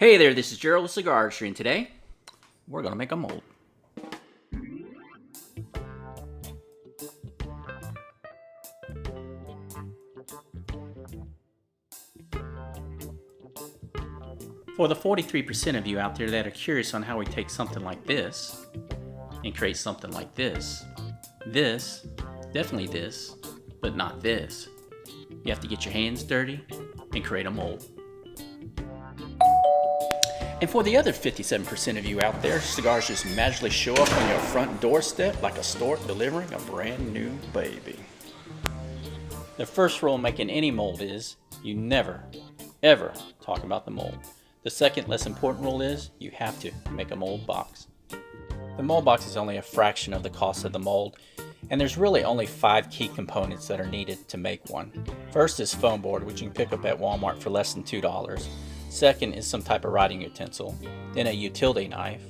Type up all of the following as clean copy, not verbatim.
Hey there, this is Gerald with Cigar, and today we're going to make a mold. For the 43% of you out there that are curious on how we take something like this and create something like this, definitely this, but not this, you have to get your hands dirty and create a mold. And for the other 57% of you out there, cigars just magically show up on your front doorstep like a stork delivering a brand new baby. The first rule making any mold is you never, ever talk about the mold. The second less important rule is you have to make a mold box. The mold box is only a fraction of the cost of the mold, and there's really only 5 key components that are needed to make one. First is foam board, which you can pick up at Walmart for less than $2. Second is some type of writing utensil, then a utility knife,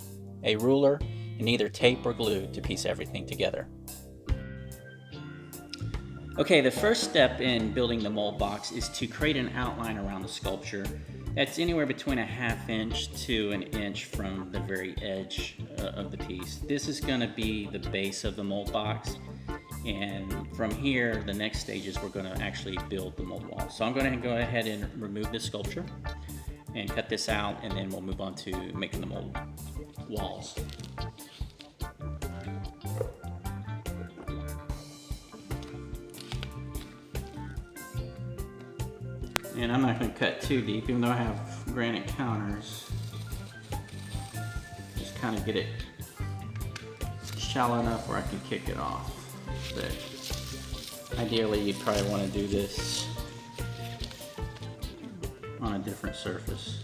a ruler, and either tape or glue to piece everything together. Okay, the first step in building the mold box is to create an outline around the sculpture that's anywhere between a ½ inch to an inch from the very edge of the piece. This is going to be the base of the mold box, and from here the next stage is we're going to actually build the mold wall. So I'm going to go ahead and remove this sculpture and cut this out, and then we'll move on to making the mold walls. And I'm not going to cut too deep, even though I have granite counters. Just kind of get it shallow enough where I can kick it off. But ideally you'd probably want to do this on a different surface.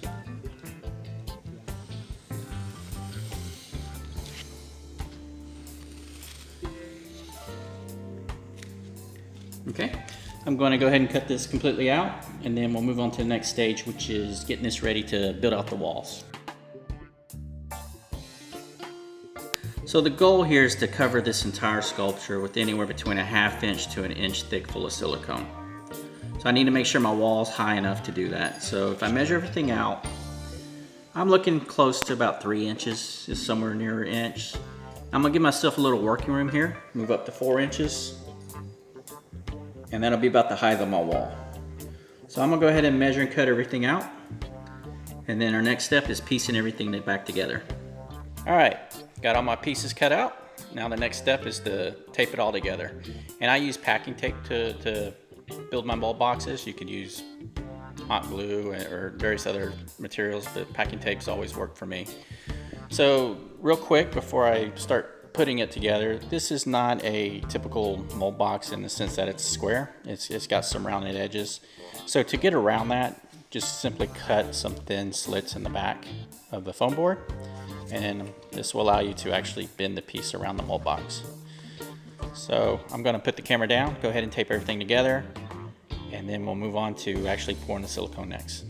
Okay, I'm going to go ahead and cut this completely out, and then we'll move on to the next stage, which is getting this ready to build out the walls. So the goal here is to cover this entire sculpture with anywhere between a ½ inch to an inch thick full of silicone. So I need to make sure my wall's high enough to do that. So if I measure everything out, I'm looking close to about 3 inches, is somewhere near an inch. I'm gonna give myself a little working room here, move up to 4 inches, and that'll be about the height of my wall. So I'm gonna go ahead and measure and cut everything out, and then our next step is piecing everything back together. All right, got all my pieces cut out. Now the next step is to tape it all together. And I use packing tape to build my mold boxes. You could use hot glue or various other materials, but packing tapes always work for me. So real quick before I start putting it together, this is not a typical mold box in the sense that it's square. It's got some rounded edges. So to get around that, just simply cut some thin slits in the back of the foam board, and this will allow you to actually bend the piece around the mold box. So I'm going to put the camera down, go ahead and tape everything together, and then we'll move on to actually pouring the silicone next.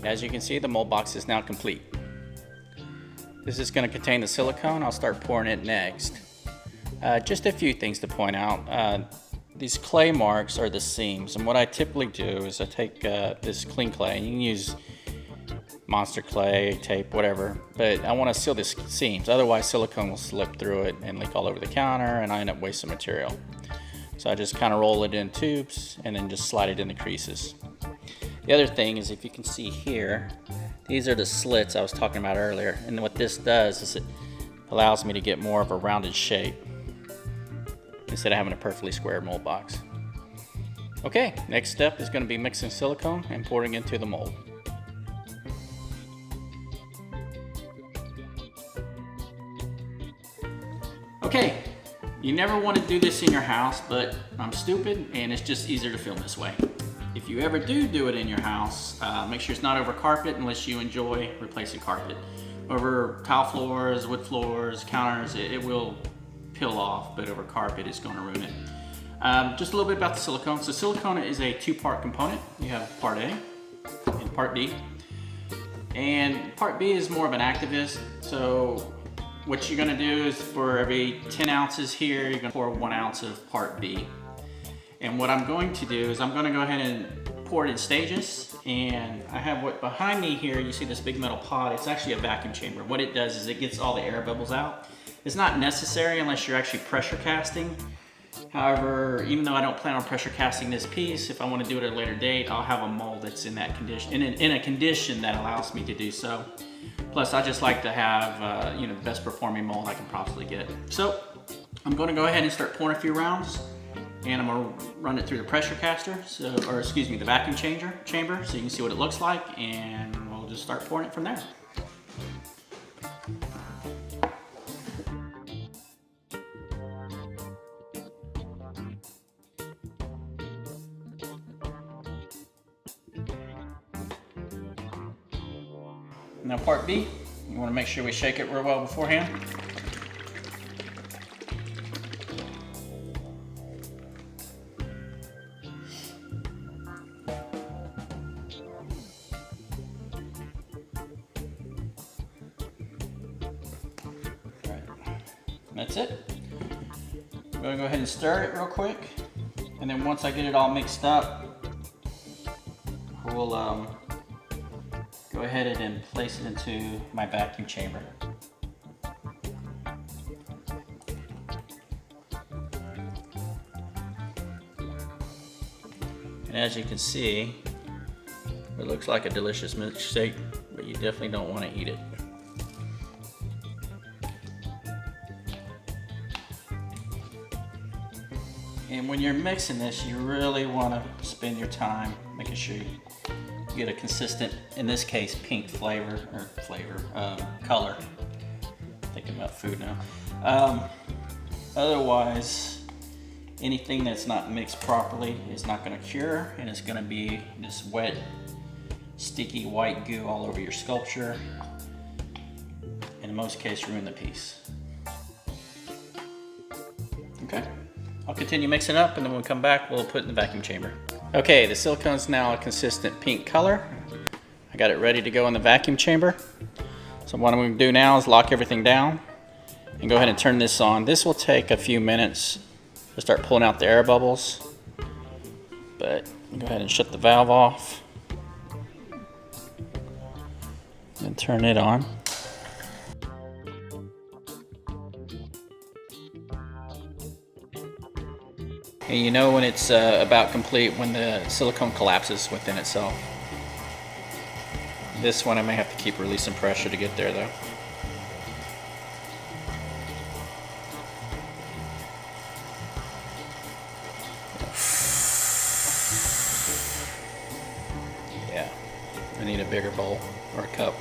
As you can see, the mold box is now complete. This is going to contain the silicone. I'll start pouring it next. Just a few things to point out. These clay marks are the seams, and what I typically do is I take this clean clay, and you can use monster clay, tape, whatever, but I want to seal the seams, otherwise silicone will slip through it and leak all over the counter, and I end up wasting material. So I just kind of roll it in tubes and then just slide it in the creases. The other thing is, if you can see here, these are the slits I was talking about earlier, and what this does is it allows me to get more of a rounded shape instead of having a perfectly square mold box. Okay, next step is going to be mixing silicone and pouring into the mold. Okay, you never want to do this in your house, but I'm stupid and it's just easier to film this way. If you ever do it in your house, make sure it's not over carpet unless you enjoy replacing carpet. Over tile floors, wood floors, counters, it will peel off, but over carpet it's going to ruin it. Just a little bit about the silicone. So silicone is a 2-part component. You have part A and part B. And part B is more of an activist. So what you're going to do is for every 10 ounces here, you're going to pour 1 ounce of part B. And what I'm going to do is I'm going to go ahead and pour it in stages, and I have what behind me here, you see this big metal pot, it's actually a vacuum chamber. What it does is it gets all the air bubbles out. It's not necessary unless you're actually pressure casting. However, even though I don't plan on pressure casting this piece, if I want to do it at a later date, I'll have a mold that's in that condition, in a condition that allows me to do so. Plus, I just like to have you know, the best performing mold I can possibly get. So I'm going to go ahead and start pouring a few rounds, and I'm going to run it through the pressure caster, or excuse me, the vacuum chamber, so you can see what it looks like, and we'll just start pouring it from there. Now part B, you want to make sure we shake it real well beforehand. That's it. I'm going to go ahead and stir it real quick, and then once I get it all mixed up, we'll go ahead and place it into my vacuum chamber. And as you can see, it looks like a delicious milkshake, but you definitely don't want to eat it. And when you're mixing this, you really want to spend your time making sure you get a consistent, in this case, pink color. Thinking about food now. Otherwise, anything that's not mixed properly is not going to cure, and it's going to be this wet, sticky white goo all over your sculpture, and in most cases ruin the piece. Okay, I'll continue mixing up, and then when we come back, we'll put it in the vacuum chamber. Okay, the silicone's now a consistent pink color. I got it ready to go in the vacuum chamber. So what I'm going to do now is lock everything down and go ahead and turn this on. This will take a few minutes to start pulling out the air bubbles, but go ahead and shut the valve off and turn it on. And you know when it's about complete when the silicone collapses within itself. This one I may have to keep releasing pressure to get there though. Yeah, I need a bigger bowl or a cup.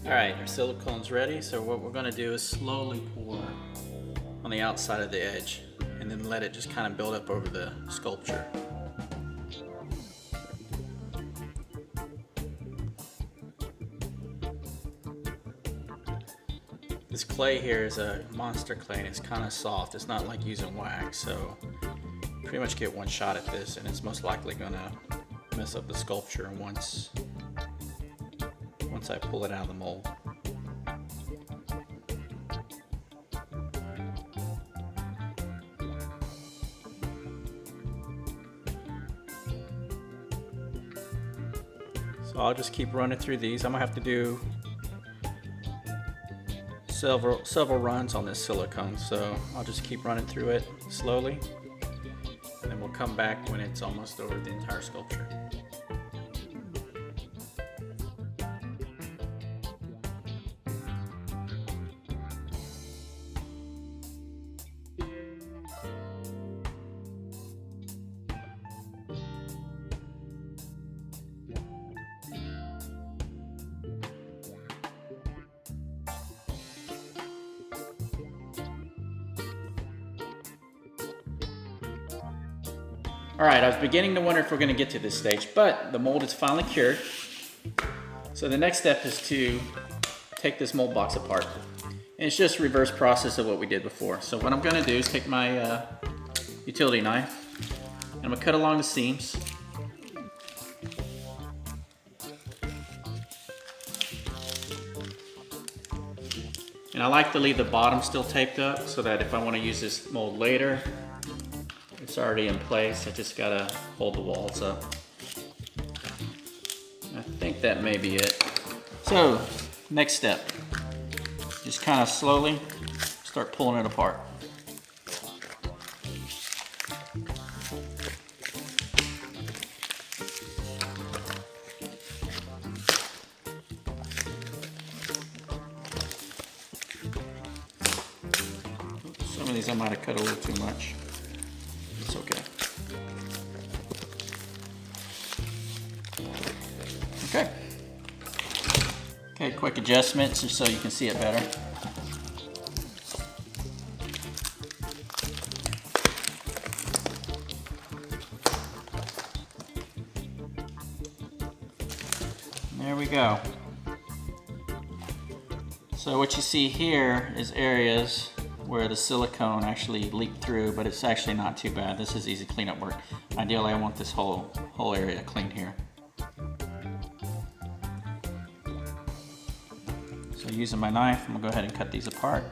Alright, our silicone's ready, so what we're going to do is slowly pour on the outside of the edge and then let it just kind of build up over the sculpture. This clay here is a monster clay and it's kind of soft. It's not like using wax, so pretty much get one shot at this and it's most likely going to mess up the sculpture once I pull it out of the mold. So I'll just keep running through these. I'm gonna have to do several runs on this silicone, so I'll just keep running through it slowly, and then we'll come back when it's almost over the entire sculpture. All right, I was beginning to wonder if we're going to get to this stage, but the mold is finally cured. So the next step is to take this mold box apart. And it's just a reverse process of what we did before. So what I'm going to do is take my utility knife, and I'm going to cut along the seams. And I like to leave the bottom still taped up so that if I want to use this mold later, it's already in place. I just gotta hold the walls up. I think that may be it. So, next step. Just kind of slowly start pulling it apart. Some of these I might have cut a little too much. It's okay. Okay. Okay, quick adjustments just so you can see it better. There we go. So what you see here is areas where the silicone actually leaked through, but it's actually not too bad. This is easy cleanup work. Ideally, I want this whole area cleaned here. So using my knife, I'm gonna go ahead and cut these apart.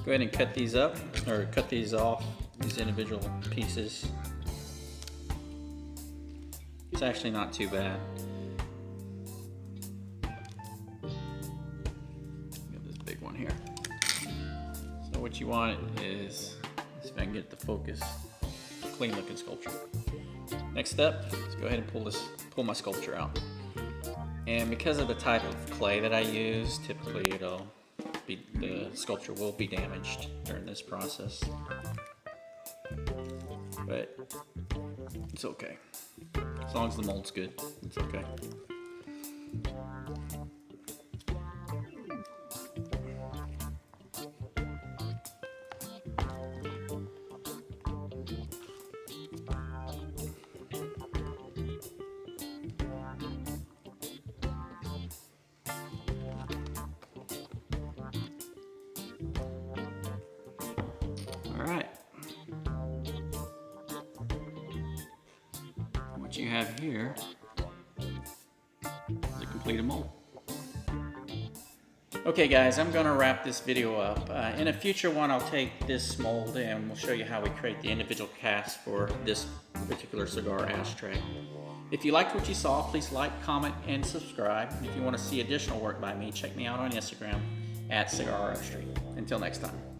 Go ahead and cut these up, or cut these off, these individual pieces. It's actually not too bad. Got this big one here. So what you want is, if I can get it to focus, clean looking sculpture. Next step, let's go ahead and pull my sculpture out. And because of the type of clay that I use, typically the sculpture will be damaged during this process, but it's okay. As long as the mold's good, it's okay. All right. What you have here is a completed mold. Okay guys, I'm gonna wrap this video up. In a future one, I'll take this mold and we'll show you how we create the individual cast for this particular cigar ashtray. If you liked what you saw, please like, comment, and subscribe. If you want to see additional work by me, check me out on Instagram @Cigar Ashtray. Until next time.